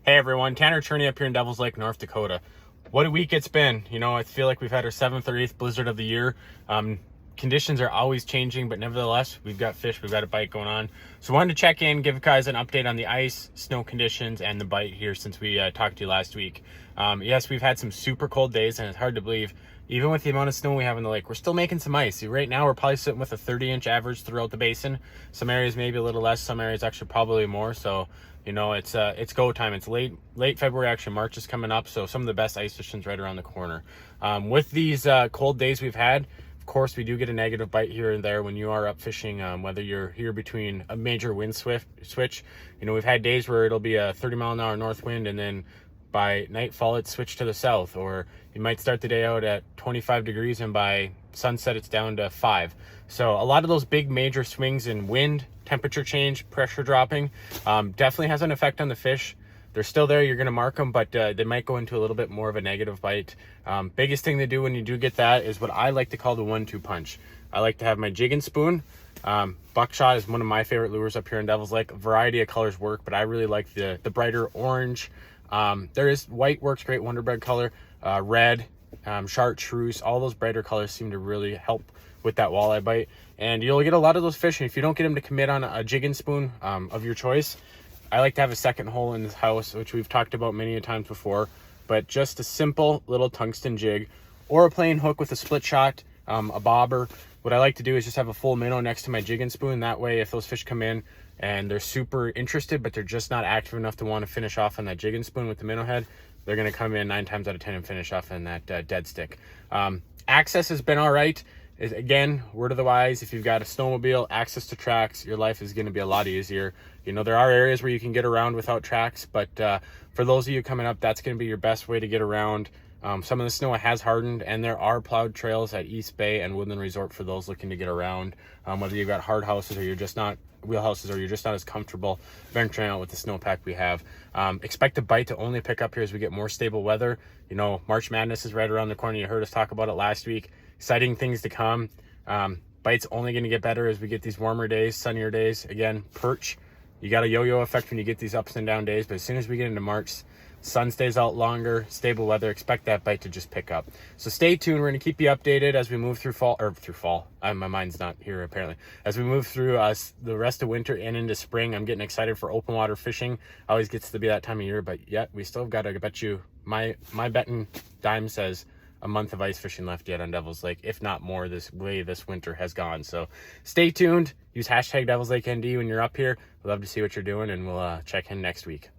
Hey everyone, Tanner Cherney up here in Devil's Lake, North Dakota. What a week it's been. You know, I feel like we've had our 7th or 8th blizzard of the year. Conditions are always changing, but nevertheless, we've got fish, we've got a bite going on. So I wanted to check in, give you guys an update on the ice, snow conditions, and the bite here since we talked to you last week. Yes, we've had some super cold days, and it's hard to believe, even with the amount of snow we have in the lake, we're still making some ice. Right now, we're probably sitting with a 30-inch average throughout the basin. Some areas maybe a little less, some areas actually probably more. So, you know, it's go time. It's late February, actually. March is coming up, so some of the best ice fishing's right around the corner. With these cold days we've had, of course, we do get a negative bite here and there when you are up fishing, whether you're here between a major wind switch. You know, we've had days where it'll be a 30-mile-an-hour north wind, and then by nightfall it's switched to the south, or you might start the day out at 25 degrees and by sunset it's down to 5. So a lot of those big major swings in wind, temperature change, pressure dropping, definitely has an effect on the fish. They're still there, you're going to mark them, but they might go into a little bit more of a negative bite. Biggest thing to do when you do get that is what I like to call the 1-2 punch. I like to have my jig and spoon. Buckshot is one of my favorite lures up here in Devil's Lake. A variety of colors work, but I really like the brighter orange. There is white works great, Wonder Bread color, red, chartreuse, all those brighter colors seem to really help with that walleye bite. And you'll get a lot of those fish, and if you don't get them to commit on a jig and spoon of your choice, I like to have a second hole in this house, which we've talked about many a times before, but just a simple little tungsten jig or a plain hook with a split shot, a bobber. What I like to do is just have a full minnow next to my jig and spoon. That way, if those fish come in and they're super interested, but they're just not active enough to want to finish off on that jig and spoon with the minnow head, they're going to come in 9 times out of 10 and finish off on that dead stick. Access has been all right. Again, word of the wise, if you've got a snowmobile, access to tracks, your life is going to be a lot easier. You know, there are areas where you can get around without tracks, but for those of you coming up, that's going to be your best way to get around. Some of the snow has hardened, and there are plowed trails at East Bay and Woodland Resort for those looking to get around, whether you've got hard houses or you're just not wheelhouses, or you're just not as comfortable venturing out with the snowpack we have. Expect the bite to only pick up here as we get more stable weather. You know, March Madness is right around the corner. You heard us talk about it last week. Exciting things to come. Bite's only going to get better as we get these warmer days, sunnier days. Again, perch, you got a yo-yo effect when you get these ups and down days, but as soon as we get into March, sun stays out longer, stable weather, expect that bite to just pick up. So stay tuned. We're going to keep you updated as we move through fall. My mind's not here apparently. As we move through the rest of winter and into spring, I'm getting excited for open water fishing. Always gets to be that time of year, but yet we still got to bet you, my betting dime says a month of ice fishing left yet on Devil's Lake, if not more, this way this winter has gone. So stay tuned. Use hashtag Devil's Lake ND when you're up here. We'd love to see what you're doing, and we'll check in next week.